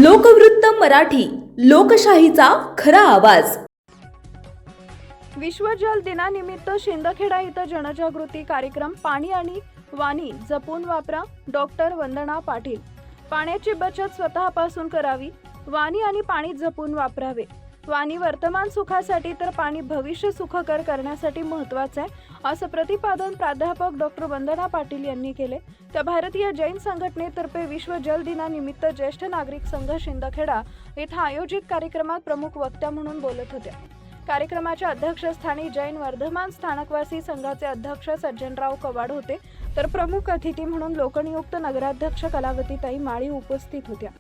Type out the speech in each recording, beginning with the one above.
लोकवृत्त मराठी, लोकशाहीचा खरा आवाज। विश्व जल दिनानिमित्त शिंदखेडा इथं जनजागृती कार्यक्रम। पाणी आणि वाणी जपून वापरा, डॉक्टर वंदना पाटील। पाण्याची बचत स्वतःपासून करावी, वाणी आणि पाणी जपून वापरावे। वाणी वर्तमान सुखासाठी तर पाणी भविष्य सुखकर करण्यासाठी महत्त्वाचे आहे, असं प्रतिपादन प्राध्यापक डॉक्टर वंदना पाटील यांनी केले। त्या भारतीय जैन संघटनेतर्फे विश्व जल दिनानिमित्त ज्येष्ठ नागरिक संघ शिंदखेडा येथे आयोजित कार्यक्रमात प्रमुख वक्त्या म्हणून बोलत होत्या। कार्यक्रमाच्या अध्यक्षस्थानी जैन वर्धमान स्थानकवासी संघाचे अध्यक्ष सज्जनराव कवाड होते, तर प्रमुख अतिथी म्हणून लोकनियुक्त नगराध्यक्ष कलावतीताई माळी उपस्थित होत्या।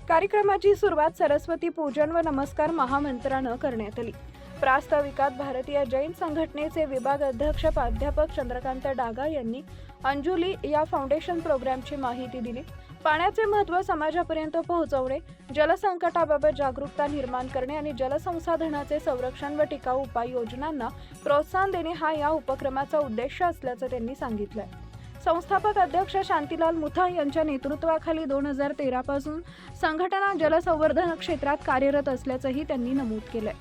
कार्यक्रमाची सुरुवात सरस्वती पूजन व नमस्कार महामंत्रानं करण्यात आली। प्रास्ताविकात भारतीय जैन संघटनेचे विभाग अध्यक्ष प्राध्यापक चंद्रकांत डागा यांनी अंजुली या फाउंडेशन प्रोग्रामची माहिती दिली। पाण्याचे महत्त्व समाजापर्यंत पोहोचवणे, जलसंकटाबाबत जागरूकता निर्माण करणे आणि जलसंसाधनाचे संरक्षण व टिकाऊ उपाययोजनांना प्रोत्साहन देणे हा या उपक्रमाचा उद्देश असल्याचं त्यांनी सांगितलं। संस्थापक अध्यक्ष शांतीलाल मुथा यांच्या नेतृत्वाखाली 2013 पासून संघटना जलसंवर्धन क्षेत्रात कार्यरत असल्याचंही त्यांनी नमूद केलंय।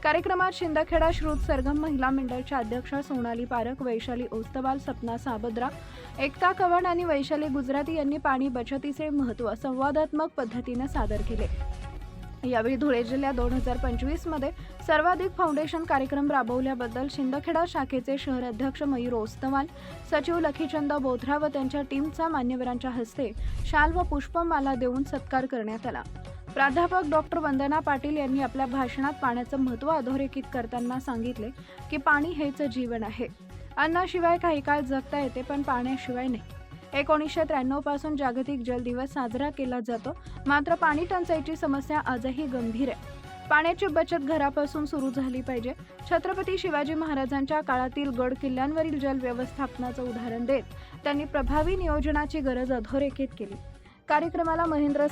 कार्यक्रमात शिंदखेडा श्रुत सरगम महिला मंडळच्या अध्यक्ष सोनाली पारख, वैशाली ओस्तवाल, सपना साबद्रा, एकता कवाड आणि वैशाली गुजराती यांनी पाणी बचतीचे महत्त्व संवादात्मक पद्धतीने सादर केले। यावेळी धुळे जिल्ह्यात 2025 मध्ये सर्वाधिक फाउंडेशन कार्यक्रम राबवल्याबद्दल शिंदखेडा शाखेचे शहर अध्यक्ष मयूर ओस्तवाल, सचिव लखीचंद बोथरा व त्यांच्या टीमचा मान्यवरांच्या हस्ते शाल व पुष्पमाला देऊन सत्कार करण्यात आला। प्राध्यापक डॉक्टर वंदना पाटील यांनी आपल्या भाषणात पाण्याचं महत्त्व अधोरेखित करताना सांगितले की पाणी हेच जीवन आहे। अन्नाशिवाय काही काळ जगता येते, पण पाण्याशिवाय नाही। 1993 पासून जागतिक जल दिवस साजरा केला जातो, मात्र पाणी टंचाईची समस्या आजही गंभीर आहे। पाण्याची बचत घरापासून सुरू झाली पाहिजे। छत्रपती शिवाजी महाराजांच्या काळातील गड किल्ल्यांवरील जल व्यवस्थापनाचं उदाहरण देत त्यांनी प्रभावी नियोजनाची गरज अधोरेखित केली। कार्यक्रमाला महेंद्र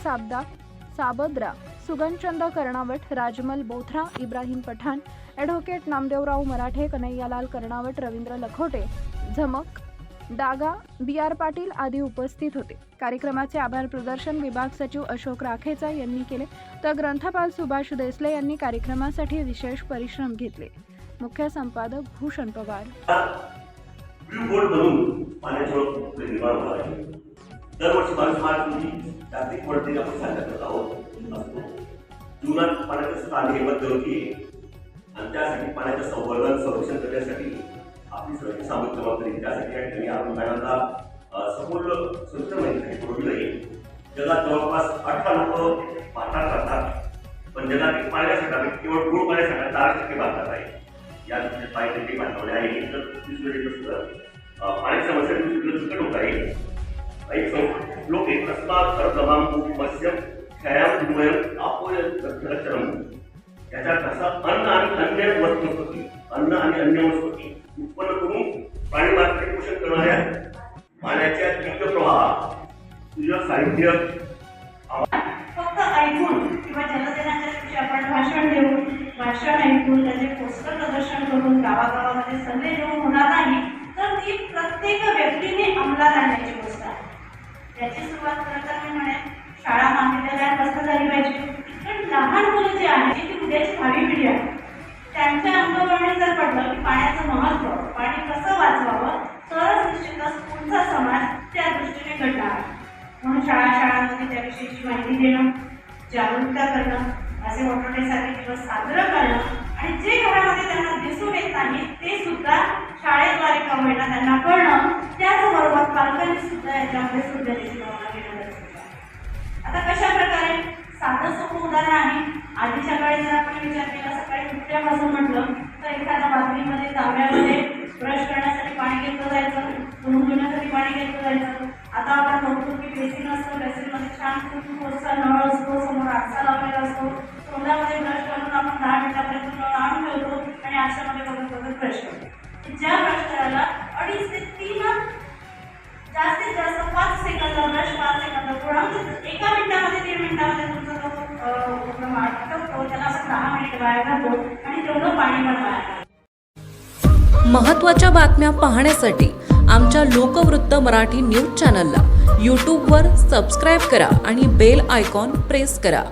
साबद्रा, सुगनचंद कर्णावट, राजमल बोथरा, इब्राहिम पठाण, ॲडव्होकेट नामदेवराव मराठे, कन्हैयालाल कर्णावट, रवींद्र लखोटे, झमक डागा, BR पाटील आदी उपस्थित होते। कार्यक्रमाचे आभार प्रदर्शन विभाग सचिव अशोक राखेचा यांनी केले, तर ग्रंथपाल सुभाष देसले यांनी कार्यक्रमासाठी विशेष परिश्रम घेतले। मुख्य संपादक भूषण पवार। दरवर्षी 22 मार्च रोजी जागतिक वर्ल्ड डे आपण साजरा करत आहोत। जीवनात पाण्याचं स्थान हे मध्यवर्ती आहे आणि त्यासाठी पाण्याचं संवर्धन संरक्षण करण्यासाठी आपली सगळी सामूहिक जबाबदारी। त्यासाठी या ठिकाणी आपण मॅडमला संपूर्ण सूचना माहिती पुरवली आहे। जगात जवळपास 18 लोक पाठा करतात, पण जगात पाण्यासाठी केवळ गोड पाण्यासाठी 4% भारतात आहे। या पाण्याचे बांधवले आहे तर पाण्याची समस्या दुसरीकडे होत आहे। लोक एक प्रस्ताव तमाम मत्स्य छायाम विमयम आपोयम याचा कसा अन्न आणि अन्य वनस्पती उत्पन्न करून प्राणी मात्राचे पोषण करणाऱ्या पाण्याच्या तीव्र प्रवाह तुझं साहित्य फक्त ऐकून किंवा जलदिनाच्या दिवशी आपण भाषण देऊन भाषण ऐकून त्याचे पोस्टर प्रदर्शन करून गावागावामध्ये संदेश देऊन होणार नाही, तर ती प्रत्येक व्यक्तीने अंमलात आणण्याची गोष्ट आहे। त्याची सुरुवात खरं तर मी म्हणेन शाळा महाविद्यालयात झाली पाहिजे, पण लहान मुलं जे आहेत ती उद्याची भावी पिढी आहे, त्यांच्या अंगवळणी जर पडलं की पाण्याचं महत्त्व, पाणी कसं वाचवावं, तरच निश्चितच पुढचा समाज त्या दृष्टीने घडणार आहे। म्हणून शाळांमध्ये त्याविषयीची माहिती देणं, जागरूकता करणं, असे वॉटर डे सारखे दिवस साजरं करणं आणि जे घरामध्ये त्यांना दिसून येत नाही ते सुद्धा शाळेद्वारे का होईना त्यांना कळणं, त्याचबरोबर पालकांनी सुद्धा याच्यामध्ये सुद्धा आता कशा प्रकारे साधं सोपं उदाहरण आहे। आधीच्या काळी जर आपण विचार केला, सकाळी उठल्यापासून म्हटलं तर एखाद्या बादलीमध्ये तांब्यामध्ये ब्रश करण्यासाठी पाणी घेतलं जायचं, धुवून धुण्यासाठी पाणी घेतलं जायचं। आता आपण बघतो की बेसिन असतं, बेसिनमध्ये छान खूप नळ असतो, समोर आरसा लावलेला असतो, तोंडामध्ये ब्रश करून आपण 10 मिनिटापर्यंत नळ आणून ठेवतो आणि आरशामध्ये बघत ब्रश करतो। ज्या ब्रश करायला 2.5 ते 3 जास्तीत जास्त 5 सेकंद ब्रश, 5 सेकंद थोडा, एका मिनिटामध्ये 3 मिनिटामध्ये तुमचा तो पूर्ण आटकतो, त्याला आपण 10 मिनिट वाया घालतो आणि तेवढं पाणी पण वाया घालतो। महत्त्वाच्या बातम्या पाहण्यासाठी आमच्या लोकवृत्त मराठी न्यूज चॅनलला यूट्यूबवर सबस्क्राईब करा आणि बेल आयकॉन प्रेस करा.